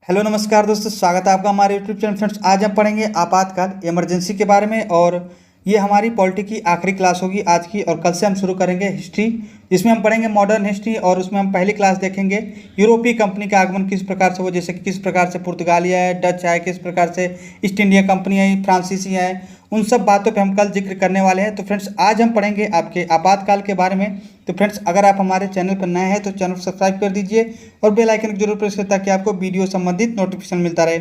Hello नमस्कार दोस्तों, स्वागत है आपका हमारे यूट्यूब चैनल। फ्रेंड्स, आज हम पढ़ेंगे आपातकाल इमरजेंसी के बारे में। और ये हमारी पॉलिटी की आखिरी क्लास होगी आज की। और कल से हम शुरू करेंगे हिस्ट्री, जिसमें हम पढ़ेंगे मॉडर्न हिस्ट्री। और उसमें हम पहली क्लास देखेंगे यूरोपीय कंपनी का आगमन किस प्रकार से हो, जैसे कि किस प्रकार से पुर्तगालिया है, डच है, किस प्रकार से ईस्ट इंडिया कंपनी आई, फ्रांसीसी है। उन सब बातों पे हम कल जिक्र करने वाले हैं। तो फ्रेंड्स, आज हम पढ़ेंगे आपके आपातकाल के बारे में। तो फ्रेंड्स, अगर आप हमारे चैनल पर नए हैं तो चैनल को सब्सक्राइब कर दीजिए और बेल आइकन को जरूर प्रेस करें ताकि आपको वीडियो संबंधित नोटिफिकेशन मिलता रहे।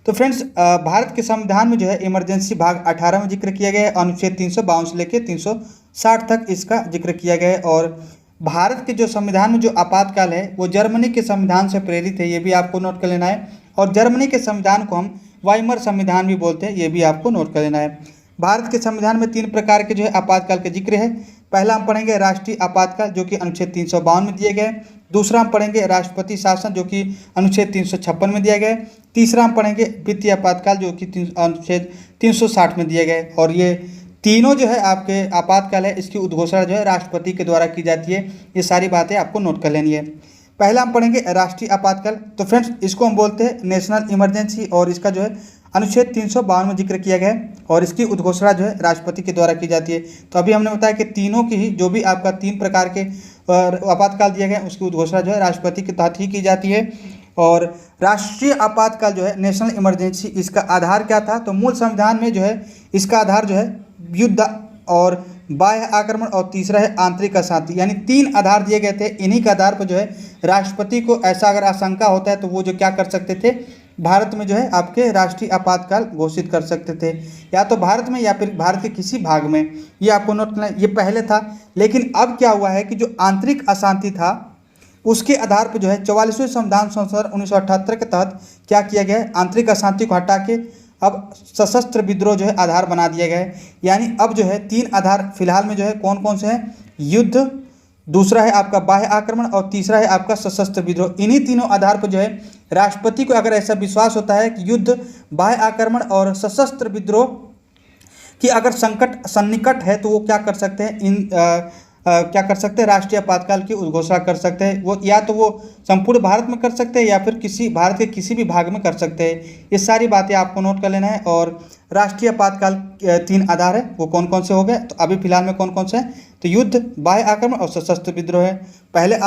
तो फ्रेंड्स, भारत के संविधान में जो है इमरजेंसी भाग 18 में जिक्र किया गया है। अनुच्छेद 352 से लेकर 360 तक इसका जिक्र किया गया है। और भारत के जो संविधान में जो आपातकाल है वो जर्मनी के संविधान से प्रेरित है, ये भी आपको नोट कर लेना है। और जर्मनी के संविधान को हम वाइमर संविधान भी बोलते हैं, ये भी आपको नोट कर लेना है। भारत के संविधान में 3 प्रकार के जो है आपातकाल के जिक्र है। पहला हम पढ़ेंगे राष्ट्रीय आपातकाल, जो कि अनुच्छेद 352 में दिए गए। दूसरा हम पढ़ेंगे राष्ट्रपति शासन, जो कि अनुच्छेद 356 में दिया गया है। तीसरा हम पढ़ेंगे वित्तीय आपातकाल, जो कि अनुच्छेद 360 में दिए गए। और ये तीनों जो है आपके आपातकाल है, इसकी उद्घोषणा जो है राष्ट्रपति के द्वारा की जाती है। ये सारी बातें आपको नोट कर लेनी है। पहला हम पढ़ेंगे राष्ट्रीय आपातकाल। तो फ्रेंड्स, इसको हम बोलते हैं नेशनल इमरजेंसी। और इसका जो है अनुच्छेद 352 में जिक्र किया गया है और इसकी उद्घोषणा जो है राष्ट्रपति के द्वारा की जाती है। तो अभी हमने बताया कि तीनों की ही जो भी आपका 3 प्रकार के आपातकाल दिए गए उसकी उद्घोषणा जो है राष्ट्रपति के तहत ही की जाती है। और राष्ट्रीय आपातकाल जो है नेशनल इमरजेंसी, इसका आधार क्या था? तो मूल संविधान में जो है इसका आधार जो है युद्ध और बाह्य आक्रमण और तीसरा है आंतरिक अशांति, यानी 3 आधार दिए गए थे। इन्हीं के आधार पर जो है राष्ट्रपति को ऐसा अगर आशंका होता है तो वो जो क्या कर सकते थे, भारत में जो है आपके राष्ट्रीय आपातकाल घोषित कर सकते थे, या तो भारत में या फिर भारत के किसी भाग में। ये आपको नोट करना है, ये पहले था। लेकिन अब क्या हुआ है कि जो आंतरिक अशांति था उसके आधार पर जो है 44वें संविधान संशोधन 1978 के तहत क्या किया गया है, आंतरिक अशांति को हटा के अब सशस्त्र विद्रोह जो है आधार बना दिया गया है। यानी अब जो है 3 आधार फिलहाल में जो है कौन कौन से हैं? युद्ध, दूसरा है आपका बाह्य आक्रमण और तीसरा है आपका सशस्त्र विद्रोह। इन्हीं तीनों आधार पर जो है राष्ट्रपति को अगर ऐसा विश्वास होता है कि युद्ध, बाह्य आक्रमण और सशस्त्र विद्रोह की अगर संकट सन्निकट है तो वो क्या कर सकते हैं, क्या कर सकते हैं, राष्ट्रीय आपातकाल की उद्घोषणा कर सकते हैं। वो या तो वो संपूर्ण भारत में कर सकते हैं या फिर किसी भारत के किसी भी भाग में कर सकते हैं। ये सारी बातें आपको नोट कर लेना है। और राष्ट्रीय आपातकाल 3 आधार है, वो कौन कौन से हो गए? तो अभी फिलहाल में कौन कौन से हैं? तो युद्ध, बाह्य आक्रमण और सशस्त्र विद्रोह है। पहले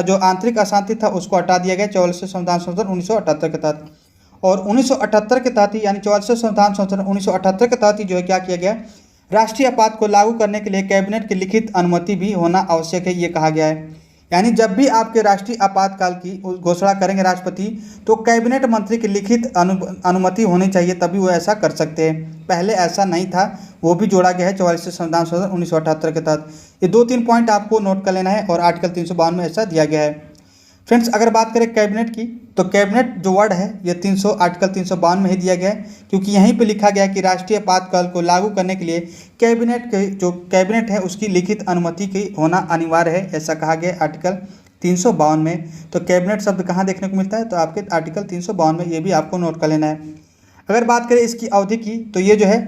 जो आंतरिक अशांति था उसको हटा दिया गया 44वें संविधान संशोधन 1978 के तहत। और 1978 के तहत ही, यानी 44वें संविधान संशोधन 1978 के तहत ही जो है क्या किया गया, राष्ट्रीय आपात को लागू करने के लिए कैबिनेट की लिखित अनुमति भी होना आवश्यक है, ये कहा गया है। यानी जब भी आपके राष्ट्रीय आपातकाल की घोषणा करेंगे राष्ट्रपति, तो कैबिनेट मंत्री की लिखित अनुमति होनी चाहिए, तभी वो ऐसा कर सकते हैं। पहले ऐसा नहीं था, वो भी जोड़ा गया है 44वें संविधान संशोधन 1978 के तहत। ये 2-3 पॉइंट आपको नोट कर लेना है। और आर्टिकल 352 में ऐसा दिया गया है। फ्रेंड्स, अगर बात करें कैबिनेट की, तो कैबिनेट जो वर्ड है ये आर्टिकल 352 में ही दिया गया है, क्योंकि यहीं पे लिखा गया है कि राष्ट्रीय आपातकाल को लागू करने के लिए कैबिनेट है उसकी लिखित अनुमति की होना अनिवार्य है, ऐसा कहा गया है आर्टिकल 352 में। तो कैबिनेट शब्द कहाँ देखने को मिलता है? तो आपके आर्टिकल 352 में, ये भी आपको नोट कर लेना है। अगर बात करें इसकी अवधि की, तो ये जो है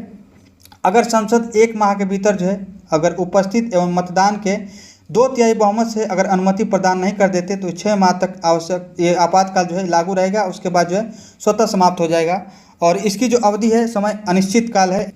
अगर संसद 1 माह के भीतर जो है अगर उपस्थित एवं मतदान के 2/3 बहुमत से अगर अनुमति प्रदान नहीं कर देते तो 6 माह तक आवश्यक ये आपातकाल जो है लागू रहेगा। उसके बाद जो है स्वतः समाप्त हो जाएगा। और इसकी जो अवधि है समय अनिश्चित काल है।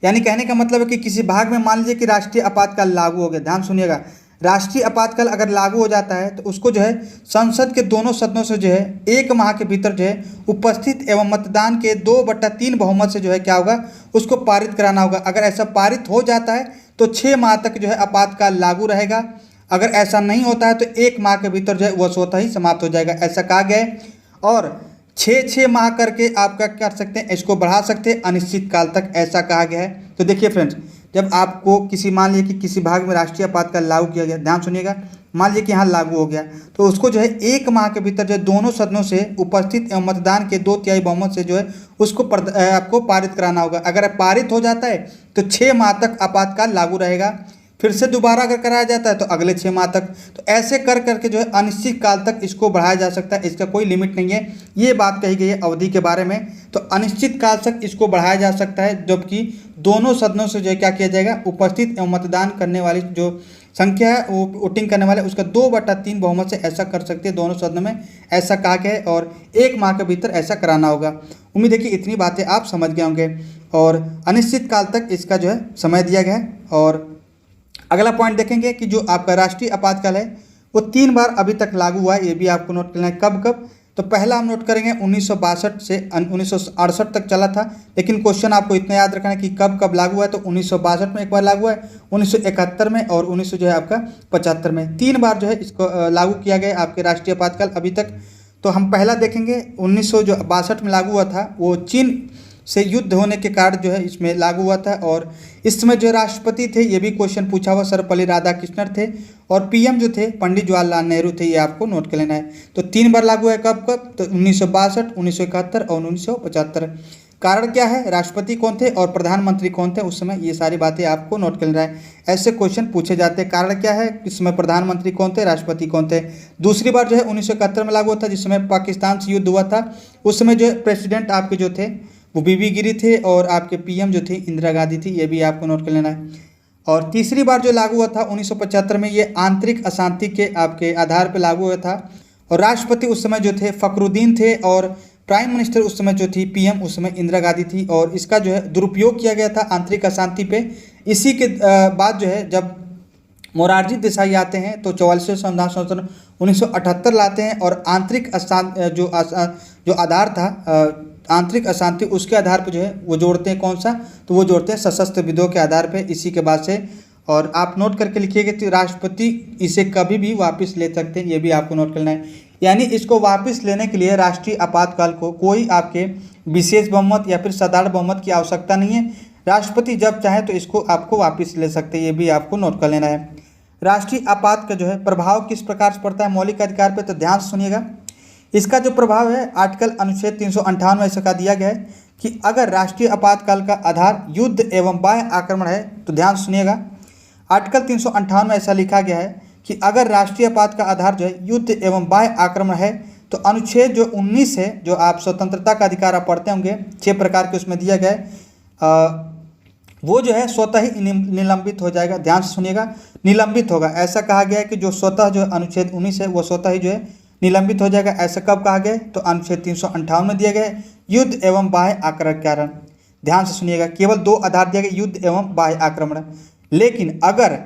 यानी कहने का मतलब है कि किसी भाग में मान लीजिए कि राष्ट्रीय आपातकाल लागू हो गया, ध्यान सुनिएगा, राष्ट्रीय आपातकाल अगर लागू हो जाता है तो उसको जो है संसद के दोनों सदनों से जो है 1 माह के भीतर जो है उपस्थित एवं मतदान के 2/3 बहुमत से जो है क्या होगा, उसको पारित कराना होगा। अगर ऐसा पारित हो जाता है तो 6 माह तक जो है आपातकाल लागू रहेगा। अगर ऐसा नहीं होता है तो 1 माह के भीतर जो है वह स्वतः ही समाप्त हो जाएगा, ऐसा कहा गया है। और 6 माह करके आप क्या कर सकते हैं, इसको बढ़ा सकते हैं अनिश्चित काल तक, ऐसा कहा गया है। तो देखिए फ्रेंड्स, जब आपको मान लीजिए कि किसी भाग में राष्ट्रीय आपातकाल लागू किया गया, ध्यान सुनिएगा, मान लीजिए कि यहाँ लागू हो गया, तो उसको जो है 1 माह के भीतर जो है दोनों सदनों से उपस्थित एवं मतदान के 2/3 बहुमत से जो है उसको आपको पारित कराना होगा। अगर पारित हो जाता है तो 6 माह तक आपातकाल लागू रहेगा। फिर से दोबारा अगर कराया जाता है तो अगले 6 माह तक। तो ऐसे कर करके जो है अनिश्चित काल तक इसको बढ़ाया जा सकता है, इसका कोई लिमिट नहीं है। ये बात कही गई है अवधि के बारे में। तो अनिश्चित काल तक इसको बढ़ाया जा सकता है, जबकि दोनों सदनों से जो है क्या किया जाएगा, उपस्थित एवं मतदान करने वाली जो संख्या है वो वोटिंग करने वाले उसका 2/3 बहुमत से ऐसा कर सकते हैं दोनों सदनों में, ऐसा कहा गया है और 1 माह के भीतर ऐसा कराना होगा। उम्मीद है कि इतनी बातें आप समझ गए होंगे और अनिश्चित काल तक इसका जो है समय दिया गया है। और अगला पॉइंट देखेंगे कि जो आपका राष्ट्रीय आपातकाल है वो 3 बार अभी तक लागू हुआ है, ये भी आपको नोट करना है। कब कब? तो पहला हम नोट करेंगे 1962 से 1968 तक चला था, लेकिन क्वेश्चन आपको इतना याद रखना है कि कब कब लागू हुआ है। तो 1962 में एक बार लागू हुआ है, 1971 में और 1900 जो है आपका 75 में 3 बार जो है इसको लागू किया गया आपके राष्ट्रीय आपातकाल अभी तक। तो हम पहला देखेंगे 1962 में लागू हुआ था, वो चीन से युद्ध होने के कारण जो है इसमें लागू हुआ था। और इस समय जो राष्ट्रपति थे ये भी क्वेश्चन पूछा हुआ, सर्वपल्ली राधाकृष्णन थे और पीएम जो थे पंडित जवाहरलाल नेहरू थे, ये आपको नोट कर लेना है। तो 3 बार लागू है, कब कब? तो 1962, 1971 और 1975। कारण क्या है, राष्ट्रपति कौन थे और प्रधानमंत्री कौन थे उस समय, ये सारी बातें आपको नोट कर लेना है। ऐसे क्वेश्चन पूछे जाते हैं। कारण क्या है, इस समय प्रधानमंत्री कौन थे, राष्ट्रपति कौन थे। दूसरी बार जो है 1971 में लागू हुआ था, जिस समय पाकिस्तान से युद्ध हुआ था। उस समय जो प्रेसिडेंट आपके जो थे वो बीबी गिरी थे और आपके पीएम जो थे इंदिरा गांधी थी, ये भी आपको नोट कर लेना है। और तीसरी बार जो लागू हुआ था 1975 में, ये आंतरिक अशांति के आपके आधार पर लागू हुआ था और राष्ट्रपति उस समय जो थे फखरुद्दीन थे और प्राइम मिनिस्टर उस समय जो थी पीएम उस समय इंदिरा गांधी थी। और इसका जो है दुरुपयोग किया गया था आंतरिक अशांति पे। इसी के बाद जो है जब मोरारजी देसाई आते हैं तो 44वें संविधान संशोधन 1978 लाते हैं और आंतरिक अशांति जो आधार था आंतरिक अशांति, उसके आधार पर जो है वो जोड़ते हैं कौन सा, तो वो जोड़ते हैं सशस्त्र विद्रोह के आधार पे इसी के बाद से। और आप नोट करके लिखिएगा कि राष्ट्रपति इसे कभी भी वापस ले सकते हैं, ये भी आपको नोट करना है। यानी इसको वापस लेने के लिए राष्ट्रीय आपातकाल को कोई आपके विशेष बहुमत या फिर साधारण बहुमत की आवश्यकता नहीं है। राष्ट्रपति जब चाहे तो इसको आपको वापस ले सकते हैं, ये भी आपको नोट कर लेना है। राष्ट्रीय आपात का जो है प्रभाव किस प्रकार से पड़ता है मौलिक अधिकार पर, तो ध्यान से सुनिएगा। इसका जो प्रभाव है आर्टिकल अनुच्छेद 358 में ऐसा दिया गया है कि अगर राष्ट्रीय आपातकाल का आधार युद्ध एवं बाह्य आक्रमण है, तो ध्यान सुनिएगा, आर्टिकल 358 में ऐसा लिखा गया है कि अगर राष्ट्रीय आपात का आधार जो है युद्ध एवं बाह्य आक्रमण है, तो अनुच्छेद जो 19 है, जो आप स्वतंत्रता का अधिकार आप पढ़ते होंगे, 6 प्रकार के उसमें दिया गया है, वो जो है स्वतः ही निलंबित हो जाएगा। ध्यान से सुनिएगा, निलंबित होगा। ऐसा कहा गया है कि जो स्वतः जो अनुच्छेद 19 है वो स्वतः ही जो है निलंबित हो जाएगा। ऐसा कब कहा गया है, तो अनुच्छेद 358 में दिया गया है, युद्ध एवं बाह्य आक्रमण के कारण। ध्यान से सुनिएगा, केवल 2 आधार दिया गया, युद्ध एवं बाह्य आक्रमण। लेकिन अगर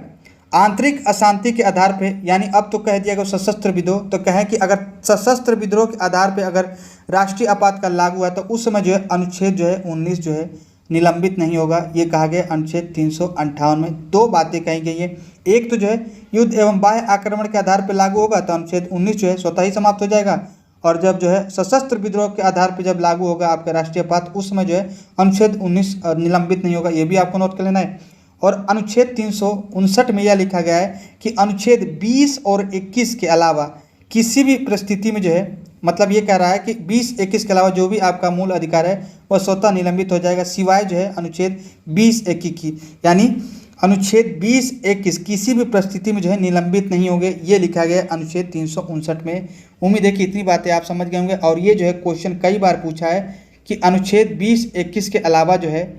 आंतरिक अशांति के आधार पे, यानी अब तो कह दिया गया सशस्त्र विद्रोह, तो कहें कि अगर सशस्त्र विद्रोह के आधार पे अगर राष्ट्रीय आपातकाल लागू हुआ तो उस समय जो है अनुच्छेद जो है 19 जो है निलंबित नहीं होगा। ये कहा गया अनुच्छेद 358 में। 2 बातें कही गई है, एक तो जो है युद्ध एवं बाह्य आक्रमण के आधार पर लागू होगा तो अनुच्छेद 19 जो है स्वतः ही समाप्त हो जाएगा, और जब जो है सशस्त्र विद्रोह के आधार पर जब लागू होगा आपका राष्ट्रीय आपात, उस समय जो है अनुच्छेद 19 निलंबित नहीं होगा। ये भी आपको नोट कर लेना है। और अनुच्छेद 359 में यह लिखा गया है कि अनुच्छेद 20 और 21 के अलावा किसी भी परिस्थिति में जो है, मतलब ये कह रहा है कि 20-21 के अलावा जो भी आपका मूल अधिकार है वह स्वतः निलंबित हो जाएगा, सिवाय जो है अनुच्छेद 20-21 की। यानी अनुच्छेद 20-21 किसी भी परिस्थिति में जो है निलंबित नहीं होंगे, ये लिखा गया है अनुच्छेद 359 में। उम्मीद है कि इतनी बातें आप समझ गए होंगे। और ये जो है क्वेश्चन कई बार पूछा है कि अनुच्छेद 20-21 के अलावा जो है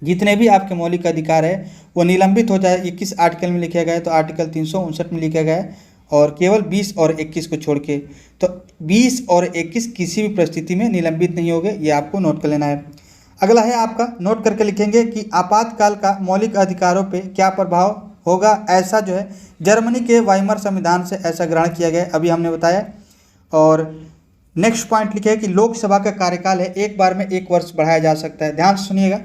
जितने भी आपके मौलिक अधिकार है वो निलंबित हो जाए। ये किस आर्टिकल में लिखा गया है, तो आर्टिकल 359 में लिखा गया है, और केवल 20 और 21 को छोड़ के। तो 20 और 21 किसी भी परिस्थिति में निलंबित नहीं होंगे, ये आपको नोट कर लेना है। अगला है आपका, नोट करके लिखेंगे कि आपातकाल का मौलिक अधिकारों पे क्या प्रभाव होगा। ऐसा जो है जर्मनी के वाइमर संविधान से ऐसा ग्रहण किया गया है, अभी हमने बताया। और नेक्स्ट पॉइंट लिखे है कि लोकसभा का कार्यकाल है 1 बार में 1 वर्ष बढ़ाया जा सकता है। ध्यान से सुनिएगा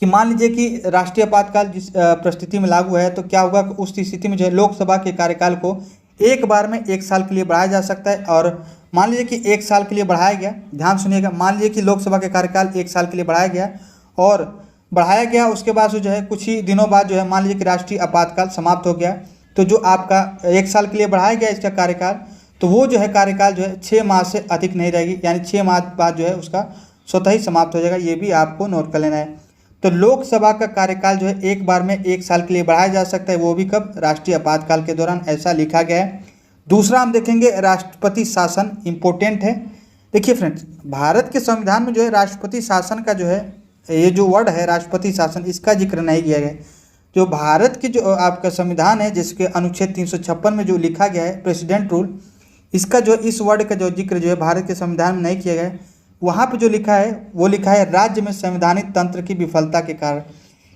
कि मान लीजिए कि राष्ट्रीय आपातकाल जिस परिस्थिति में लागू है, तो क्या होगा कि उस स्थिति में जो है लोकसभा के कार्यकाल को 1 बार में 1 साल के लिए बढ़ाया जा सकता है। और मान लीजिए कि 1 साल के लिए बढ़ाया गया, ध्यान सुनिएगा, मान लीजिए कि लोकसभा के कार्यकाल 1 साल के लिए बढ़ाया गया और बढ़ाया गया, उसके बाद जो है कुछ ही दिनों बाद जो है मान लीजिए कि राष्ट्रीय आपातकाल समाप्त हो गया, तो जो आपका 1 साल के लिए बढ़ाया गया इसका कार्यकाल, तो वो जो है कार्यकाल जो है 6 माह से अधिक नहीं रहेगी, यानी 6 माह बाद जो है उसका स्वतः ही समाप्त हो जाएगा। ये भी आपको नोट कर लेना है। तो लोकसभा का कार्यकाल जो है 1 बार में 1 साल के लिए बढ़ाया जा सकता है, वो भी कब, राष्ट्रीय आपातकाल के दौरान, ऐसा लिखा गया है। दूसरा हम देखेंगे राष्ट्रपति शासन, इम्पोर्टेंट है। देखिए फ्रेंड्स, भारत के संविधान में जो है राष्ट्रपति शासन का जो है ये जो वर्ड है राष्ट्रपति शासन, इसका जिक्र नहीं किया गया। जो भारत की जो आपका संविधान है जिसके अनुच्छेद 356 में जो लिखा गया है प्रेसिडेंट रूल, इसका जो इस वर्ड का जो जिक्र जो है भारत के संविधान में नहीं किया गया है। वहाँ पे जो लिखा है वो लिखा है राज्य में संवैधानिक तंत्र की विफलता के कारण।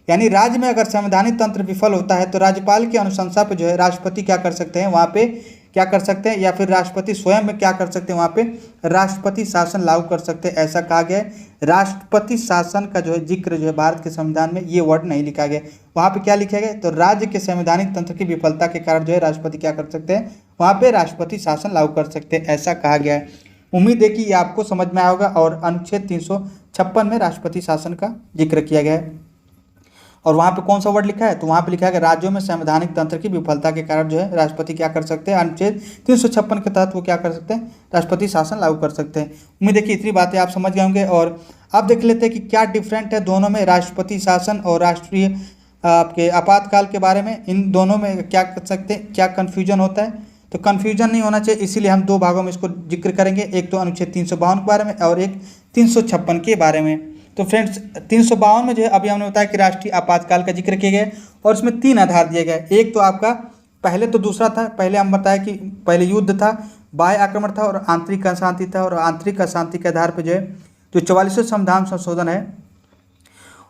यानी राज्य में अगर संवैधानिक तंत्र विफल होता है तो राज्यपाल की अनुशंसा पे जो है राष्ट्रपति क्या कर सकते हैं, वहाँ पे क्या कर सकते हैं, या फिर राष्ट्रपति स्वयं में क्या कर सकते हैं, वहाँ पे राष्ट्रपति शासन लागू कर सकते हैं, ऐसा कहा गया है। राष्ट्रपति शासन का जो है जिक्र जो है भारत के संविधान में ये वर्ड नहीं लिखा गया। वहाँ पे क्या लिखा गया, तो राज्य के संवैधानिक तंत्र की विफलता के कारण जो है राष्ट्रपति क्या कर सकते हैं, वहाँ पे राष्ट्रपति शासन लागू कर सकते हैं, ऐसा कहा गया है। उम्मीद है कि ये आपको समझ में आया होगा। और अनुच्छेद 356 में राष्ट्रपति शासन का जिक्र किया गया है। और वहाँ पे कौन सा वर्ड लिखा है, तो वहाँ पे लिखा है कि राज्यों में संवैधानिक तंत्र की विफलता के कारण जो है राष्ट्रपति क्या कर सकते हैं, अनुच्छेद 356 के तहत वो क्या कर सकते हैं, राष्ट्रपति शासन लागू कर सकते हैं। उम्मीद है कि इतनी बातें आप समझ गए होंगे। और अब देख लेते हैं कि क्या डिफरेंट है दोनों में, राष्ट्रपति शासन और राष्ट्रीय आपके आपातकाल के बारे में। इन दोनों में क्या कर सकते हैं, क्या कन्फ्यूजन होता है, तो कन्फ्यूजन नहीं होना चाहिए, इसीलिए हम दो भागों में इसको जिक्र करेंगे। एक तो अनुच्छेद 352 के बारे में और एक 356 के बारे में। तो फ्रेंड्स 352 में जो है अभी हमने बताया कि राष्ट्रीय आपातकाल का जिक्र किया गया है और इसमें 3 आधार दिए गए। एक तो आपका पहले तो दूसरा था, पहले हम बताया कि पहले युद्ध था, बाह्य आक्रमण था और आंतरिक अशांति था। और आंतरिक अशांति के आधार पर जो है जो 44वें संविधान संशोधन है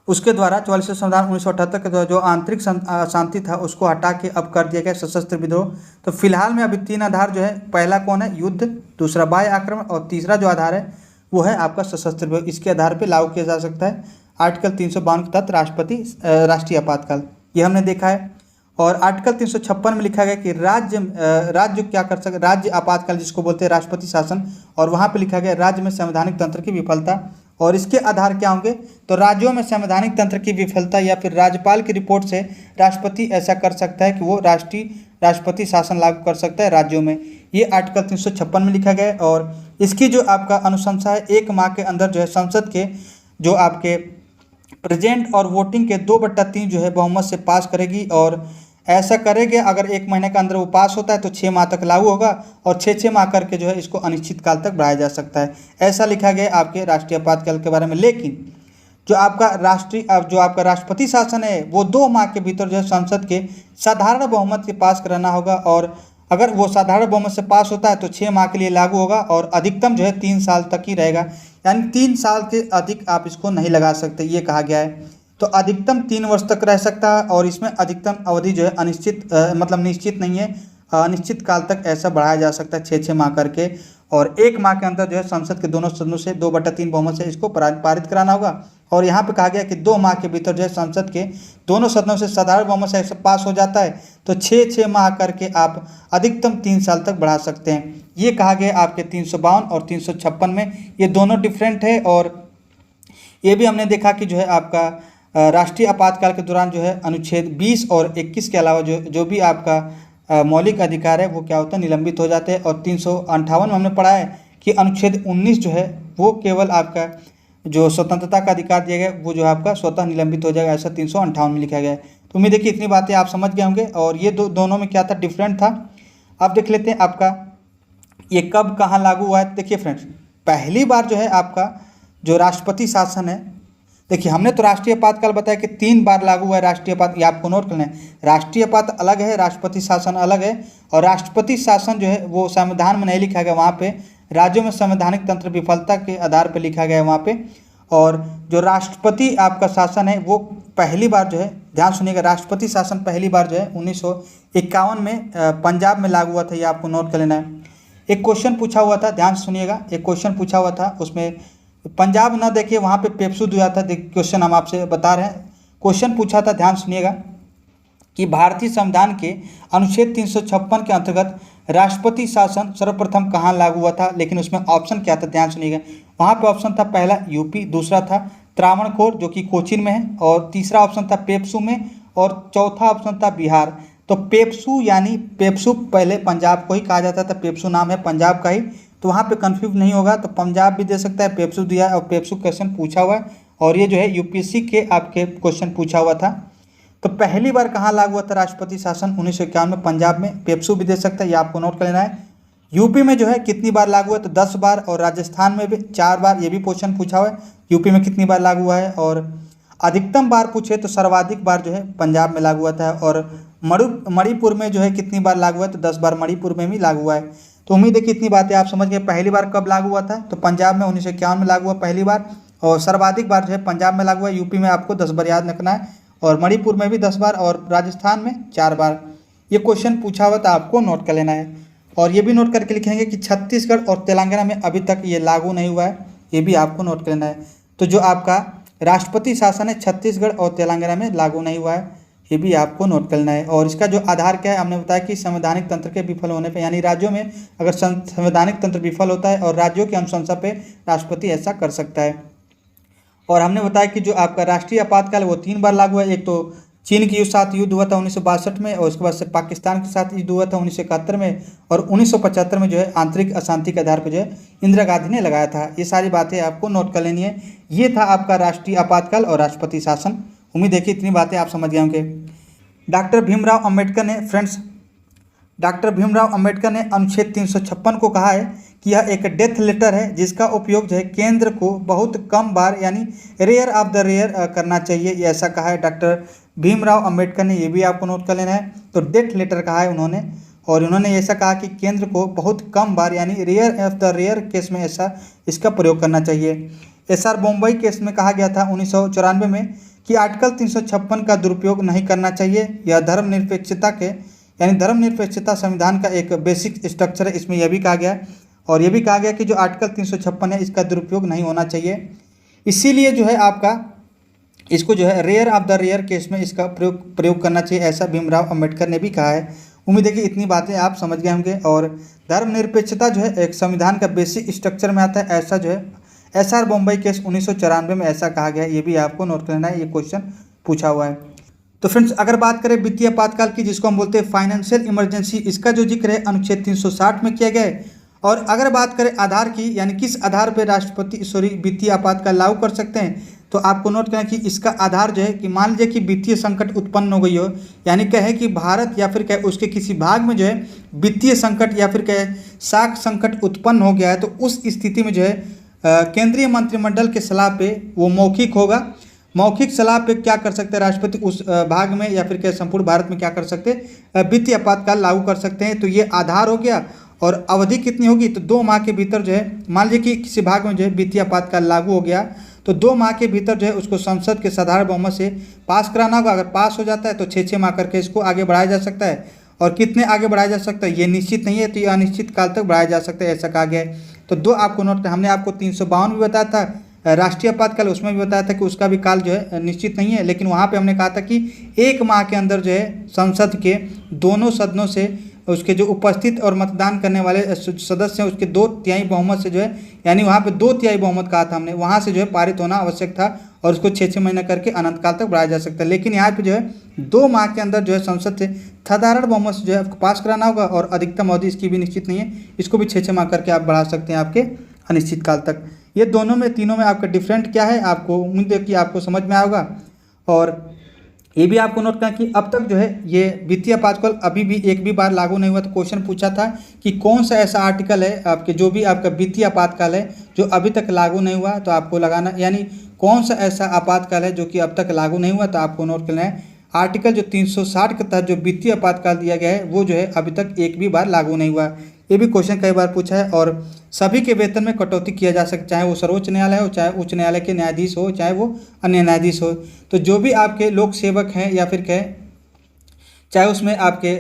उसके द्वारा 44वें संविधान 1978 के द्वारा जो आंतरिक अशांति था उसको हटा के अब कर दिया गया सशस्त्र विद्रोह। तो फिलहाल में अभी 3 आधार जो है, पहला कौन है, युद्ध, दूसरा बाह्य आक्रमण और तीसरा जो आधार है वो है आपका सशस्त्र विद्रोह। इसके आधार पे लागू किया जा सकता है आर्टिकल 352 के तहत राष्ट्रीय आपातकाल, ये हमने देखा है। और आर्टिकल 356 में लिखा गया कि राज्य क्या कर सकते, राज्य आपातकाल जिसको बोलते हैं राष्ट्रपति शासन, और वहाँ पे लिखा गया राज्य में संवैधानिक तंत्र की विफलता। और इसके आधार क्या होंगे, तो राज्यों में संवैधानिक तंत्र की विफलता या फिर राज्यपाल की रिपोर्ट से राष्ट्रपति ऐसा कर सकता है कि वो राष्ट्रपति शासन लागू कर सकता है राज्यों में। ये आर्टिकल 356 में लिखा गया है। और इसकी जो आपका अनुशंसा है 1 माह के अंदर जो है संसद के जो आपके प्रेजेंट और वोटिंग के 2/3 जो है बहुमत से पास करेगी। और ऐसा करेंगे अगर 1 महीने के अंदर वो पास होता है तो 6 माह तक लागू होगा और 6 माह करके जो है इसको अनिश्चित काल तक बढ़ाया जा सकता है, ऐसा लिखा गया आपके राष्ट्रीय आपातकाल के बारे में। लेकिन जो आपका राष्ट्रपति शासन है वो 2 माह के भीतर जो है संसद के साधारण बहुमत से पास कराना होगा। और अगर वो साधारण बहुमत से पास होता है तो 6 माह के लिए लागू होगा और अधिकतम जो है 3 साल तक ही रहेगा, यानी 3 साल के अधिक आप इसको नहीं लगा सकते, ये कहा गया है। तो अधिकतम 3 वर्ष तक रह सकता है और इसमें अधिकतम अवधि जो है मतलब निश्चित नहीं है, अनिश्चित काल तक ऐसा बढ़ाया जा सकता है 6 माह करके। और 1 माह के अंदर जो है संसद के दोनों सदनों से 2/3 बहुमत से इसको पारित कराना होगा। और यहाँ पे कहा गया कि 2 माह के भीतर जो है संसद के दोनों सदनों से साधारण बहुमत से पास हो जाता है तो 6 माह करके आप अधिकतम 3 साल तक बढ़ा सकते हैं, ये कहा गया आपके 352 और 356 में। ये दोनों डिफरेंट है। और ये भी हमने देखा कि जो है आपका राष्ट्रीय आपातकाल के दौरान जो है अनुच्छेद 20 और 21 के अलावा जो भी आपका मौलिक अधिकार है वो क्या होता है, निलंबित हो जाते हैं। और 358 में हमने पढ़ा है कि अनुच्छेद 19 जो है वो केवल आपका जो स्वतंत्रता का अधिकार दिया गया वो जो आपका स्वतः निलंबित हो जाएगा, ऐसा 358 में लिखा गया है। तो उम्मीद है कि इतनी बातें आप समझ गए होंगे। और ये दोनों में क्या था, डिफरेंट था। अब देख लेते हैं आपका ये कब कहाँ लागू हुआ है। देखिए फ्रेंड्स, पहली बार जो है आपका जो राष्ट्रपति शासन है, देखिए हमने तो राष्ट्रीय आपातकाल बताया कि 3 बार लागू हुआ है राष्ट्रीय आपात, ये आपको नोट करना है। राष्ट्रीय आपात अलग है, राष्ट्रपति शासन अलग है। और राष्ट्रपति शासन जो है वो संविधान में नहीं लिखा गया, वहाँ पे राज्यों में संवैधानिक तंत्र विफलता के आधार पर लिखा गया है वहाँ पे। और जो राष्ट्रपति आपका शासन है वो पहली बार जो है, ध्यान सुनिएगा, राष्ट्रपति शासन पहली बार जो है 1951 में पंजाब में लागू हुआ था, ये आपको नोट कर लेना है। एक क्वेश्चन पूछा हुआ था, ध्यान सुनिएगा, एक क्वेश्चन पूछा हुआ था, उसमें पंजाब ना देखिए वहाँ पे पेप्सू दिया था। क्वेश्चन हम आपसे बता रहे हैं, क्वेश्चन पूछा था, ध्यान सुनिएगा, कि भारतीय संविधान के अनुच्छेद 356 के अंतर्गत राष्ट्रपति शासन सर्वप्रथम कहाँ लागू हुआ था। लेकिन उसमें ऑप्शन क्या था, ध्यान सुनिएगा, वहाँ पे ऑप्शन था पहला यूपी, दूसरा था त्रावणकोर जो कि कोचीन में है, और तीसरा ऑप्शन था पेप्सू में, और चौथा ऑप्शन था बिहार। तो पेप्सू यानी पेप्सू पहले पंजाब को ही कहा जाता था, पेप्सू नाम है पंजाब का ही, तो वहाँ पे कंफ्यूज नहीं होगा, तो पंजाब भी दे सकता है, पेप्सू दिया है और पेप्सू क्वेश्चन पूछा हुआ है। और ये जो है यूपीएससी के आपके क्वेश्चन पूछा हुआ था। तो पहली बार कहाँ लागू हुआ था राष्ट्रपति शासन, 1951 में पंजाब में, पेप्सू भी दे सकता है, ये आपको नोट कर लेना है। यूपी में जो है कितनी बार लागू हुआ है, तो 10 बार, और राजस्थान में भी 4 बार, ये भी क्वेश्चन पूछा हुआ है, यूपी में कितनी बार लागू हुआ है। और अधिकतम बार पूछे तो सर्वाधिक बार जो है पंजाब में लागू हुआ था, और मणिपुर में जो है कितनी बार लागू हुआ, तो 10 बार मणिपुर में भी लागू हुआ है। तो उम्मीद है कि इतनी बातें आप समझ गए। पहली बार कब लागू हुआ था, तो पंजाब में 1951 में लागू हुआ पहली बार, और सर्वाधिक बार जो है पंजाब में लागू हुआ। यूपी में आपको 10 बार याद रखना है, और मणिपुर में भी 10 बार, और राजस्थान में 4 बार। ये क्वेश्चन पूछा हुआ था, आपको नोट कर लेना है। और ये भी नोट करके लिखेंगे कि छत्तीसगढ़ और तेलंगाना में अभी तक ये लागू नहीं हुआ है, ये भी आपको नोट कर लेना है। तो जो आपका राष्ट्रपति शासन है छत्तीसगढ़ और तेलंगाना में लागू नहीं हुआ है, ये भी आपको नोट करना है। और इसका जो आधार क्या है, हमने बताया कि संवैधानिक तंत्र के विफल होने पे, यानी राज्यों में अगर संवैधानिक तंत्र विफल होता है और राज्यों की अनुशंसा पे राष्ट्रपति ऐसा कर सकता है। और हमने बताया कि जो आपका राष्ट्रीय आपातकाल है वो 3 बार लागू है। एक तो चीन के साथ युद्ध हुआ था 1962 में, और उसके बाद से पाकिस्तान के साथ युद्ध हुआ था 1971 में, और 1975 में जो है आंतरिक अशांति के आधार पर जो है इंदिरा गांधी ने लगाया था। ये सारी बातें आपको नोट कर लेनी है। ये था आपका राष्ट्रीय आपातकाल और राष्ट्रपति शासन। उम्मीद है कि इतनी बातें आप समझ गए होंगे। डॉक्टर भीमराव अंबेडकर ने अनुच्छेद 356 को कहा है कि यह एक डेथ लेटर है, जिसका उपयोग जो है केंद्र को बहुत कम बार यानी रेयर ऑफ द रेयर करना चाहिए, ये ऐसा कहा है डॉक्टर भीमराव अंबेडकर ने। ये भी आपको नोट कर लेना है। तो डेथ लेटर कहा है उन्होंने, और उन्होंने ऐसा कहा कि केंद्र को बहुत कम बार यानी rare of the rare case में ऐसा इसका प्रयोग करना चाहिए। SR बम्बई केस में कहा गया था 1994 में कि आर्टिकल 356 का दुरुपयोग नहीं करना चाहिए। यह धर्मनिरपेक्षता संविधान का एक बेसिक स्ट्रक्चर है, इसमें यह भी कहा गया। और यह भी कहा गया कि जो आर्टिकल 356 है इसका दुरुपयोग नहीं होना चाहिए। इसीलिए जो है आपका इसको जो है rare of the rare case में इसका प्रयोग करना चाहिए, ऐसा भीमराव अंबेडकर ने भी कहा है। उम्मीद है कि इतनी बातें आप समझ गए होंगे। और धर्मनिरपेक्षता जो है एक संविधान का बेसिक स्ट्रक्चर में आता है, ऐसा जो है SR बम्बई केस 1994 में ऐसा कहा गया है। ये भी आपको नोट करना है, ये क्वेश्चन पूछा हुआ है। तो फ्रेंड्स, अगर बात करें वित्तीय आपातकाल की, जिसको हम बोलते हैं फाइनेंशियल इमरजेंसी, इसका जो जिक्र है अनुच्छेद 360 में किया गया है। और अगर बात करें आधार की, यानी किस आधार पर राष्ट्रपति वित्तीय आपातकाल लागू कर सकते हैं, तो आपको नोट करना कि इसका आधार जो है कि मान लीजिए कि वित्तीय संकट उत्पन्न हो गई हो, यानी कहे कि भारत या फिर कहे उसके किसी भाग में जो है वित्तीय संकट या फिर कहे साख संकट उत्पन्न हो गया है, तो उस स्थिति में जो है केंद्रीय मंत्रिमंडल के सलाह पे वो मौखिक होगा। मौखिक सलाह पे क्या कर सकते हैं राष्ट्रपति उस भाग में या फिर क्या संपूर्ण भारत में क्या कर सकते हैं, वित्तीय आपातकाल लागू कर सकते हैं। तो ये आधार हो गया। और अवधि कितनी होगी, तो 2 माह के भीतर जो है, मान लीजिए कि किसी भाग में जो है वित्तीय आपातकाल लागू हो गया, तो 2 माह के भीतर जो है उसको संसद के साधारण बहुमत से पास कराना होगा। अगर पास हो जाता है तो 6 माह करके इसको आगे बढ़ाया जा सकता है। और कितने आगे बढ़ाया जा सकता है ये निश्चित नहीं है, तो ये अनिश्चित काल तक बढ़ाया जा सकता है, ऐसा कहा गया है। तो 2 आपको नोट, हमने आपको 352 भी बताया था राष्ट्रीय आपातकाल, उसमें भी बताया था कि उसका भी काल जो है निश्चित नहीं है, लेकिन वहाँ पे हमने कहा था कि 1 माह के अंदर जो है संसद के दोनों सदनों से उसके जो उपस्थित और मतदान करने वाले सदस्य हैं उसके 2/3 बहुमत से जो है, यानी वहाँ पे 2/3 बहुमत कहा था हमने, वहाँ से जो है पारित होना आवश्यक था, और उसको 6 महीने करके अनंत काल तक बढ़ाया जा सकता है। लेकिन यहाँ पे जो है 2 माह के अंदर जो है संसद से साधारण बहुमत से जो है आपको पास कराना होगा, और अधिकतम अवधि इसकी भी निश्चित नहीं है, इसको भी 6 माह करके आप बढ़ा सकते हैं आपके अनिश्चित काल तक। ये तीनों में आपका डिफरेंट क्या है, आपको उम्मीद है कि आपको समझ में आएगा। और ये भी आपको नोट करना कि अब तक जो है ये वित्तीय आपातकाल अभी भी एक भी बार लागू नहीं हुआ। तो क्वेश्चन पूछा था कि कौन सा ऐसा आर्टिकल है आपके जो भी आपका वित्तीय आपातकाल है जो अभी तक लागू नहीं हुआ, तो आपको लगाना, यानी कौन सा ऐसा आपातकाल है जो कि अब तक लागू नहीं हुआ, तो आपको नोट करना है आर्टिकल जो 360 के तहत जो वित्तीय आपातकाल दिया गया है वो जो है अभी तक एक भी बार लागू नहीं हुआ। ये भी क्वेश्चन कई बार पूछा है। और सभी के वेतन में कटौती किया जा सकता, चाहे वो सर्वोच्च न्यायालय हो, चाहे उच्च न्यायालय के न्यायाधीश हो, चाहे वो अन्य न्यायाधीश हो। तो जो भी आपके लोक सेवक हैं या फिर कहें चाहे उसमें आपके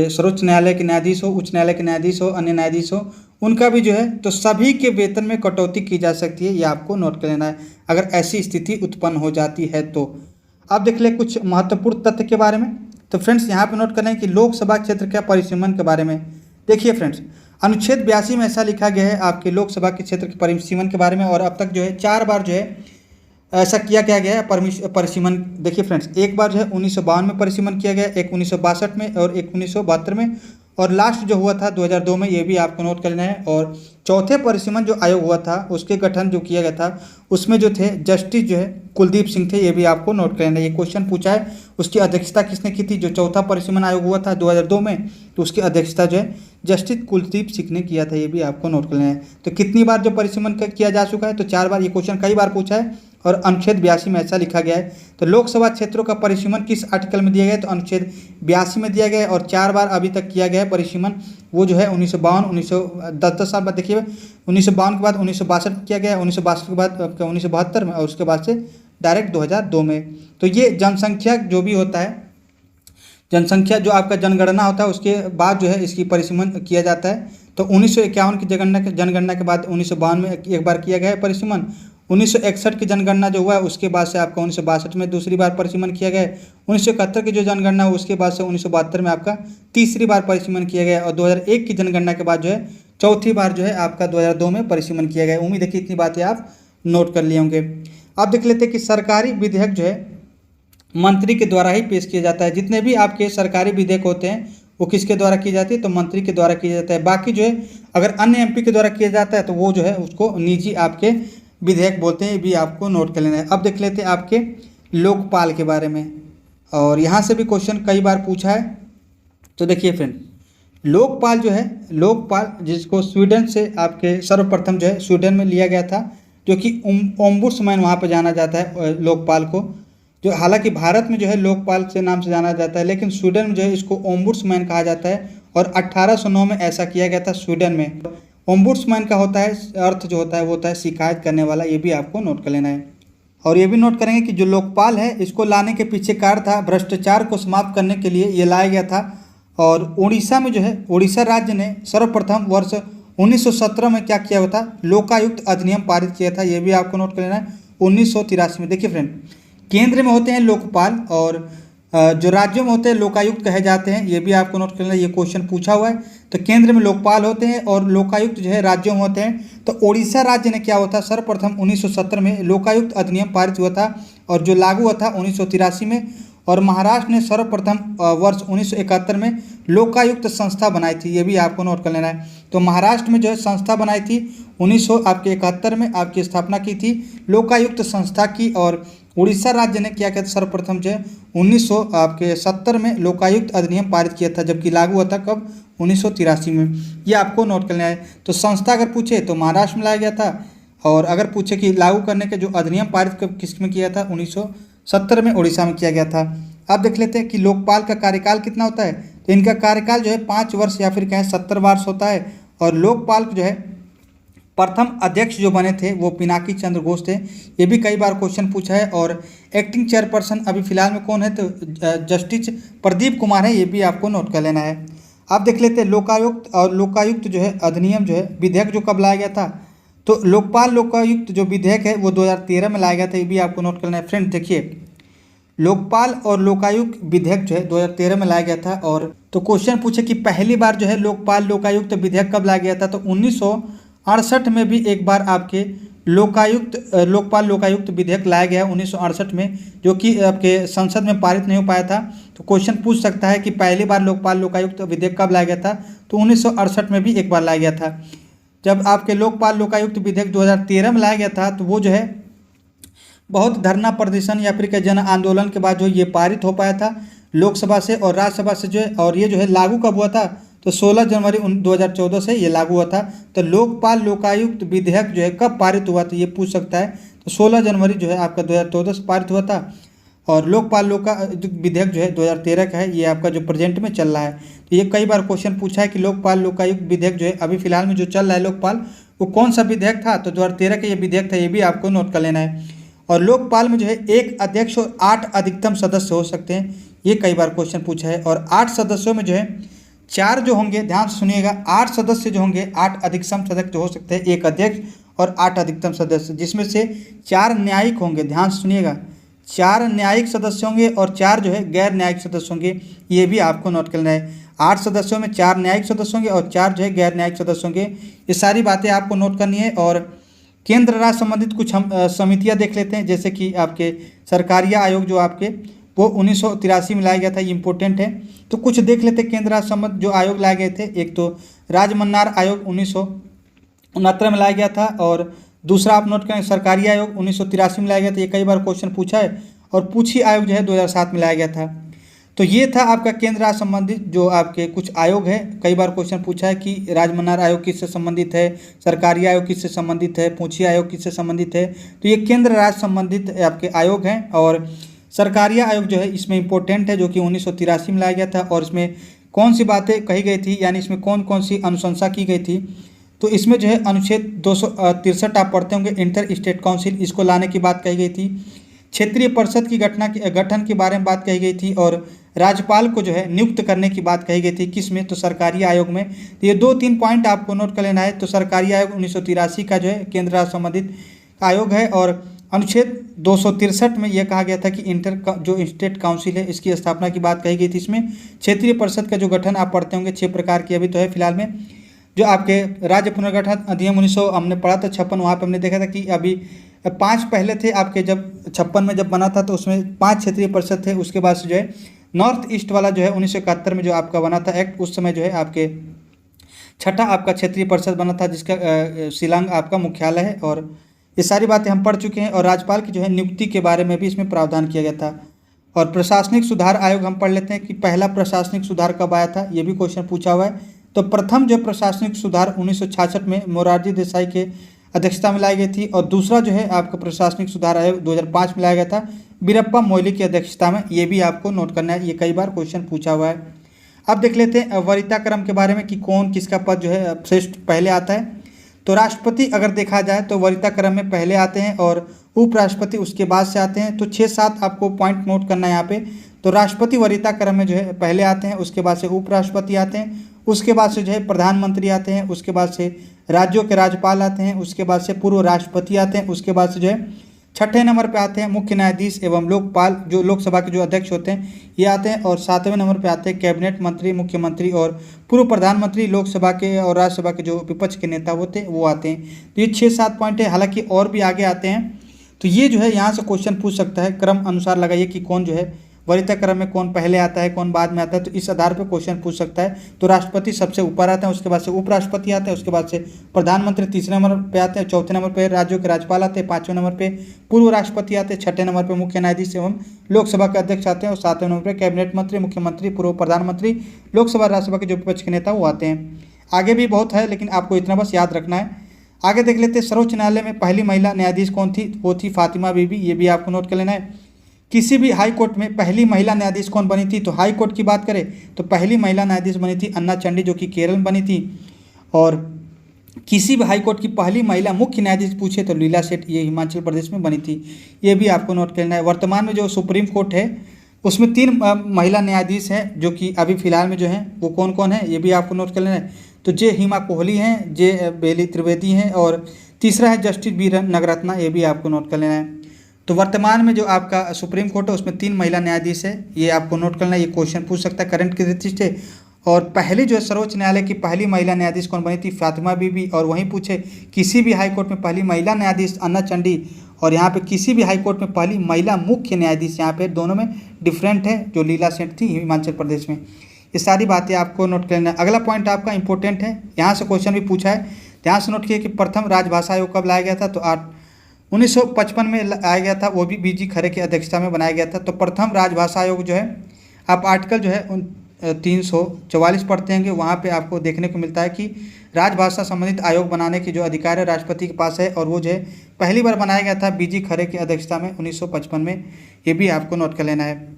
सर्वोच्च न्यायालय के न्यायाधीश हो, उच्च न्यायालय के न्यायाधीश हो, अन्य न्यायाधीश हो, उनका भी जो है तो सभी के वेतन में कटौती की जा सकती है। ये आपको नोट कर लेना है अगर ऐसी स्थिति उत्पन्न हो जाती है। तो अब देख ले कुछ महत्वपूर्ण तथ्य के बारे में। तो फ्रेंड्स यहाँ पे नोट करें कि लोकसभा क्षेत्र के परिसीमन के बारे में देखिए फ्रेंड्स, अनुच्छेद 82 में ऐसा लिखा गया है आपके लोकसभा के क्षेत्र के परिसीमन के बारे में। और अब तक जो है 4 बार जो है ऐसा किया गया है परिसीमन। देखिए फ्रेंड्स, एक बार जो है 1952 में परिसीमन किया गया, एक 1962 में और एक 1972 में, और लास्ट जो हुआ था 2002 में, ये भी आपको नोट करना है। और चौथे परिसीमन जो आयोग हुआ था उसके गठन जो किया गया था उसमें जो थे जस्टिस जो है कुलदीप सिंह थे, ये भी आपको नोट करना है। ये क्वेश्चन पूछा है उसकी अध्यक्षता किसने की थी, जो चौथा परिसीमन आयोग हुआ था 2002 में, तो उसकी अध्यक्षता जो है जस्टिस कुलदीप सिंह ने किया था, ये भी आपको नोट करना है। तो कितनी बार जो परिसीमन किया जा चुका है, तो 4 बार। ये क्वेश्चन कई बार पूछा है, और अनुच्छेद 82 में ऐसा लिखा गया है। तो लोकसभा क्षेत्रों का परिसीमन किस आर्टिकल में दिया गया है? तो अनुच्छेद 82 में दिया गया है और 4 बार अभी तक किया गया है परिसीमन। वो जो है 1952, 10 साल बाद देखिए 1952 के बाद 1962 किया गया है, 1962 के बाद 1972 में और उसके बाद से डायरेक्ट 2002 में। तो ये जनसंख्या जो भी होता है, जनसंख्या जो आपका जनगणना होता है उसके बाद जो है इसकी परिसीमन किया जाता है। तो 1951 की जनगणना के बाद 1952 में एक बार किया गया है परिसीमन। 1961 की जनगणना जो हुआ है उसके बाद से आपका 1962 में दूसरी बार परिसीमन किया गया है। 1971 की जो जनगणना हुआ उसके बाद से 1972 में आपका तीसरी बार परिसीमन किया गया है और 2001 की जनगणना के बाद जो है चौथी बार जो है आपका 2002 में परिसीमन किया गया है। उम्मीद है कि इतनी बातें आप नोट कर लिए होंगे। अब देख लेते हैं कि सरकारी विधेयक जो है मंत्री के द्वारा ही पेश किया जाता है। जितने भी आपके सरकारी विधेयक होते हैं वो किसके द्वारा की जाती है? तो मंत्री के द्वारा किया जाता है। बाकी जो है अगर अन्य एमपी के द्वारा किया जाता है तो वो जो है उसको निजी आपके विधेयक बोलते हैं। ये भी आपको नोट कर लेना है। अब देख लेते हैं आपके लोकपाल के बारे में, और यहाँ से भी क्वेश्चन कई बार पूछा है। तो देखिए फ्रेंड, लोकपाल जो है, लोकपाल जिसको स्वीडन से आपके सर्वप्रथम जो है स्वीडन में लिया गया था, जो कि ओम्बुड्समैन वहाँ पर जाना जाता है लोकपाल को। जो हालांकि भारत में जो है लोकपाल से नाम से जाना जाता है, लेकिन स्वीडन में जो है इसको ओम्बुड्समैन कहा जाता है और 1809 में ऐसा किया गया था स्वीडन में। ओम्बुड्समैन का होता है अर्थ जो होता है वो होता है शिकायत करने वाला। ये भी आपको नोट कर लेना है। और ये भी नोट करेंगे कि जो लोकपाल है इसको लाने के पीछे कारण था भ्रष्टाचार को समाप्त करने के लिए ये लाया गया था। और उड़ीसा में जो है उड़ीसा राज्य ने सर्वप्रथम वर्ष 1917 में क्या किया हुआ था? लोकायुक्त अधिनियम पारित किया था। ये भी आपको नोट कर लेना है 1983 में। देखिए फ्रेंड, केंद्र में होते हैं लोकपाल और जो राज्यों में होते हैं लोकायुक्त कहे जाते हैं। ये भी आपको नोट करना है, ये क्वेश्चन पूछा हुआ है। तो केंद्र में लोकपाल होते हैं और लोकायुक्त जो है राज्यों में होते हैं। तो उड़ीसा राज्य ने क्या हुआ था? सर्वप्रथम 1917 में लोकायुक्त अधिनियम पारित हुआ था और जो लागू हुआ था 1983 में। और महाराष्ट्र ने सर्वप्रथम वर्ष 1971 में लोकायुक्त संस्था बनाई थी। ये भी आपको नोट कर लेना है। तो महाराष्ट्र में जो है संस्था बनाई थी 1971 में आपकी स्थापना की थी लोकायुक्त संस्था की। और उड़ीसा राज्य ने क्या किया था? सर्वप्रथम जो है 1970 में लोकायुक्त अधिनियम पारित किया था, जबकि लागू हुआ था कब? 1983 में। ये आपको नोट करना है। तो संस्था अगर पूछे तो महाराष्ट्र में लाया गया था, और अगर पूछे कि लागू करने के जो अधिनियम पारित किस में किया था? 1970 में उड़ीसा में किया गया था। अब देख लेते हैं कि लोकपाल का कार्यकाल कितना होता है। तो इनका कार्यकाल जो है 5 वर्ष या फिर कहें 70 वर्ष होता है। और लोकपाल जो है प्रथम अध्यक्ष जो बने थे वो पिनाकी चंद्र घोष थे। ये भी कई बार क्वेश्चन पूछा है। और एक्टिंग चेयरपर्सन अभी फिलहाल में कौन है? तो जस्टिस प्रदीप कुमार है। ये भी आपको नोट कर लेना है। अब देख लेते हैं लोकायुक्त। और लोकायुक्त जो है अधिनियम जो है विधेयक जो कब लाया गया था? तो लोकपाल लोकायुक्त जो विधेयक है वो 2013 में लाया गया था। ये भी आपको नोट करना है। फ्रेंड देखिए, लोकपाल और लोकायुक्त विधेयक जो है 2013 में लाया गया था। और तो क्वेश्चन पूछे कि पहली बार जो है लोकपाल लोकायुक्त विधेयक कब लाया गया था? तो 1968 में भी एक बार आपके लोकपाल लोकायुक्त विधेयक लाया गया 1968 में, जो कि आपके संसद में पारित नहीं हो पाया था। तो क्वेश्चन पूछ सकता है कि पहली बार लोकपाल लोकायुक्त विधेयक कब लाया गया था? तो 1968 में भी एक बार लाया गया था। जब आपके लोकपाल लोकायुक्त विधेयक 2013 में लाया गया था तो वो जो है बहुत धरना प्रदर्शन या फिर के जन आंदोलन के बाद जो ये पारित हो पाया था लोकसभा से और राज्यसभा से जो है। और ये जो है लागू कब हुआ था? तो 16 जनवरी 2014 से ये लागू हुआ था। तो लोकपाल लोकायुक्त विधेयक जो है कब पारित हुआ था ये पूछ सकता है। तो 16 जनवरी जो है आपका 2014 से पारित हुआ था। और लोकपाल विधेयक जो है 2013 का है, ये आपका जो प्रेजेंट में चल रहा है। तो ये कई बार क्वेश्चन पूछा है कि लोकपाल लोकायुक्त विधेयक जो है अभी फिलहाल में जो चल रहा है लोकपाल, वो कौन सा विधेयक था? तो 2013 का ये विधेयक था। ये भी आपको नोट कर लेना है। और लोकपाल में जो है 1 अध्यक्ष और 8 अधिकतम सदस्य हो सकते हैं। ये कई बार क्वेश्चन पूछा है। और 8 सदस्यों में जो है 4 जो होंगे, ध्यान से सुनिएगा, 8 सदस्य जो होंगे, 8 अधिकतम सदस्य जो हो सकते हैं, 1 अध्यक्ष और 8 अधिकतम सदस्य, जिसमें से 4 न्यायिक होंगे। ध्यान से सुनिएगा, 4 न्यायिक सदस्य होंगे और 4 जो है गैर न्यायिक सदस्य होंगे। ये भी आपको नोट करना है। 8 सदस्यों में 4 न्यायिक सदस्य होंगे और 4 जो है गैर न्यायिक सदस्य होंगे। ये सारी बातें आपको नोट करनी है। और केंद्र राज्य संबंधित कुछ हम समितियाँ देख लेते हैं, जैसे कि आपके सरकारिया आयोग जो आपके वो 1983 में लाया गया था। ये इंपॉर्टेंट है। तो कुछ देख लेते हैं केंद्र राज्य संबंधित जो आयोग लाए गए थे। एक तो राजमन्नार आयोग 1969 में लाया गया था। और दूसरा आप नोट करें सरकारी आयोग 1983 में लाया गया था। ये कई बार क्वेश्चन पूछा है। और पूछी आयोग जो है 2007 में लाया गया था। तो ये था आपका केंद्र राज्य संबंधित जो आपके कुछ आयोग है। कई बार क्वेश्चन पूछा है कि राजमनार आयोग किससे संबंधित है, सरकारी आयोग किससे संबंधित है, पूंछी आयोग किससे संबंधित है। तो ये केंद्र राज्य संबंधित आपके आयोग हैं। और सरकारी आयोग जो है इसमें इंपॉर्टेंट है, जो कि 1983 में लाया गया था। और इसमें कौन सी बातें कही गई थी, यानी इसमें कौन कौन सी अनुशंसा की गई थी। तो इसमें जो है अनुच्छेद 263 आप पढ़ते होंगे, इंटर स्टेट काउंसिल, इसको लाने की बात कही गई थी। क्षेत्रीय परिषद की गठन के बारे में बात कही गई थी। और राज्यपाल को जो है नियुक्त करने की बात कही गई थी, किस में, तो सरकारी आयोग में। तो ये 2-3 पॉइंट आपको नोट कर लेना है। तो सरकारी आयोग 1983 का जो है केंद्र राज्य संबंधित आयोग है। और अनुच्छेद 263 में यह कहा गया था कि जो स्टेट काउंसिल है इसकी स्थापना की बात कही गई थी। इसमें क्षेत्रीय परिषद का जो गठन आप पढ़ते होंगे 6 प्रकार की अभी तो है फिलहाल में। जो आपके राज्य पुनर्गठन अधिनियम 1900 हमने पढ़ा था 56, वहाँ पर हमने देखा था कि अभी 5 पहले थे आपके, जब 56 में जब बना था तो उसमें 5 क्षेत्रीय परिषद थे। उसके बाद से जो है नॉर्थ ईस्ट वाला जो है 1971 में जो आपका बना था एक्ट, उस समय जो है आपके 6ठा आपका क्षेत्रीय परिषद बना था, जिसका शिलांग आपका मुख्यालय है। और ये सारी बातें हम पढ़ चुके हैं। और राज्यपाल की जो है नियुक्ति के बारे में भी इसमें प्रावधान किया गया था। और प्रशासनिक सुधार आयोग हम पढ़ लेते हैं कि पहला प्रशासनिक सुधार कब आया था, ये भी क्वेश्चन पूछा हुआ है। तो प्रथम जो प्रशासनिक सुधार 1966 में मोरारजी देसाई के अध्यक्षता में लाई गई थी। और दूसरा जो है आपका प्रशासनिक सुधार आयोग 2005 में लाया गया था वीरप्पा मोइली की अध्यक्षता में। ये भी आपको नोट करना है, ये कई बार क्वेश्चन पूछा हुआ है। अब देख लेते हैं वरीयता क्रम के बारे में कि कौन किसका पद जो है श्रेष्ठ पहले आता है। तो राष्ट्रपति अगर देखा जाए तो वरीयता क्रम में पहले आते हैं और उपराष्ट्रपति उसके बाद से आते हैं। तो 6-7 आपको पॉइंट नोट करना है यहाँ पे। तो राष्ट्रपति वरीयता क्रम में जो है पहले आते हैं, उसके बाद से उपराष्ट्रपति आते हैं, उसके बाद से जो है प्रधानमंत्री आते हैं, उसके बाद से राज्यों के राज्यपाल आते हैं, उसके बाद से पूर्व राष्ट्रपति आते हैं, उसके बाद से जो है 6ठे नंबर पे आते हैं मुख्य न्यायाधीश एवं लोकपाल, जो लोकसभा के जो अध्यक्ष होते हैं ये आते हैं। और 7वें नंबर पे आते हैं कैबिनेट मंत्री, मुख्यमंत्री और पूर्व प्रधानमंत्री, लोकसभा के और राज्यसभा के जो विपक्ष के नेता होते हैं वो आते हैं। तो ये 6-7 पॉइंट है, हालांकि और भी आगे आते हैं। तो ये जो है यहाँ से क्वेश्चन पूछ सकता है, क्रम अनुसार लगाइए कि कौन जो है वरीयता क्रम में कौन पहले आता है कौन बाद में आता है। तो इस आधार पर क्वेश्चन पूछ सकता है। तो राष्ट्रपति सबसे ऊपर आते हैं, उसके बाद से उपराष्ट्रपति आते हैं, उसके बाद से प्रधानमंत्री 3रे नंबर पे आते हैं, 4थे नंबर पे राज्यों के राज्यपाल आते हैं, 5वें नंबर पे पूर्व राष्ट्रपति आते हैं, 6ठे नंबर पे मुख्य न्यायाधीश एवं लोकसभा के अध्यक्ष आते हैं, और 7वें नंबर पे कैबिनेट मंत्री, मुख्यमंत्री, पूर्व प्रधानमंत्री, लोकसभा राज्यसभा के जो विपक्ष के नेता वो आते हैं। आगे भी बहुत है लेकिन आपको इतना बस याद रखना है। आगे देख लेते हैं सर्वोच्च न्यायालय में पहली महिला न्यायाधीश कौन थी, वो थी फातिमा बीबी। ये भी आपको नोट कर लेना है। किसी भी हाई कोर्ट में पहली महिला न्यायाधीश कौन बनी थी, तो हाई कोर्ट की बात करें तो पहली महिला न्यायाधीश बनी थी अन्ना चंडी, जो कि केरल में बनी थी। और किसी भी हाई कोर्ट की पहली महिला मुख्य न्यायाधीश पूछे तो लीला सेठ, ये हिमाचल प्रदेश में बनी थी। ये भी आपको नोट करना है। वर्तमान में जो सुप्रीम कोर्ट है उसमें 3 महिला न्यायाधीश हैं, जो कि अभी फिलहाल में जो हैं वो कौन कौन है, ये भी आपको नोट कर लेना है। तो जे हिमा कोहली हैं, जे बेली त्रिवेदी हैं, और तीसरा है जस्टिस बी नगरत्ना, ये भी आपको नोट कर लेना है। तो वर्तमान में जो आपका सुप्रीम कोर्ट है उसमें 3 महिला न्यायाधीश है, ये आपको नोट करना है। ये क्वेश्चन पूछ सकता है करंट की दृष्टि से। और पहली जो सर्वोच्च न्यायालय की पहली महिला न्यायाधीश कौन बनी थी, फातिमा बीबी। और वहीं पूछे किसी भी हाई कोर्ट में पहली महिला न्यायाधीश अन्ना चंडी, और यहाँ पे किसी भी हाई कोर्ट में पहली महिला मुख्य न्यायाधीश, यहाँ पे दोनों में डिफरेंट है, जो लीला सेठ थी हिमाचल प्रदेश में। ये सारी बातें आपको नोट कर लेना है। अगला पॉइंट आपका इंपॉर्टेंट है, यहाँ से क्वेश्चन भी पूछा है, ध्यान से नोट किया कि प्रथम राजभाषा आयोग कब लाया गया था, तो 1955 में आया गया था, वो भी बीजी खरे की अध्यक्षता में बनाया गया था। तो प्रथम राजभाषा आयोग जो है आप आर्टिकल जो है 344 पढ़ते हैं, वहाँ पे आपको देखने को मिलता है कि राजभाषा संबंधित आयोग बनाने की जो अधिकार है राष्ट्रपति के पास है, और वो जो है पहली बार बनाया गया था बीजी खरे की अध्यक्षता में 1955 में। ये भी आपको नोट कर लेना है।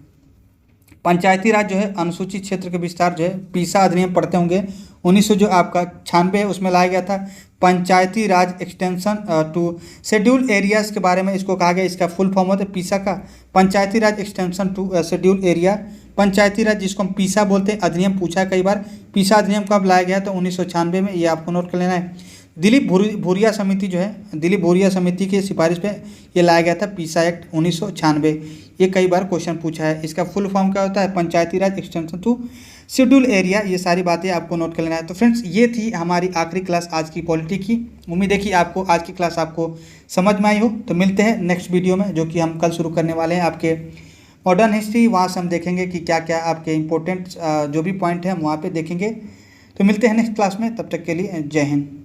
पंचायती राज जो है अनुसूचित क्षेत्र के विस्तार जो है पीसा अधिनियम पढ़ते होंगे 1900 जो आपका 96 है उसमें लाया गया था। पंचायती राज एक्सटेंशन टू शेड्यूल एरियाज़ के बारे में इसको कहा गया, इसका फुल फॉर्म होता है पीसा का, पंचायती राज एक्सटेंशन टू शेड्यूल एरिया। पंचायती राज जिसको हम पीसा बोलते हैं, अधिनियम पूछा है कई बार। पीसा अधिनियम कब लाया गया, तो 1996 में, ये आपको नोट कर लेना है। दिलीप भूरिया समिति जो है, दिलीप भूरिया समिति की सिफारिश पे ये लाया गया था पीसा एक्ट 1996। ये कई बार क्वेश्चन पूछा है। इसका फुल फॉर्म क्या होता है, पंचायती राज एक्सटेंशन टू शेड्यूल एरिया। ये सारी बातें आपको नोट कर लेना है। तो फ्रेंड्स ये थी हमारी आखिरी क्लास आज की पॉलिटी की। उम्मीद है कि आपको आज की क्लास आपको समझ में आई हो। तो मिलते हैं नेक्स्ट वीडियो में, जो कि हम कल शुरू करने वाले हैं आपके मॉडर्न हिस्ट्री। वहाँ से हम देखेंगे कि क्या क्या आपके इंपॉर्टेंट जो भी पॉइंट हैं हम वहाँ पर देखेंगे। तो मिलते हैं नेक्स्ट क्लास में, तब तक के लिए जय हिंद।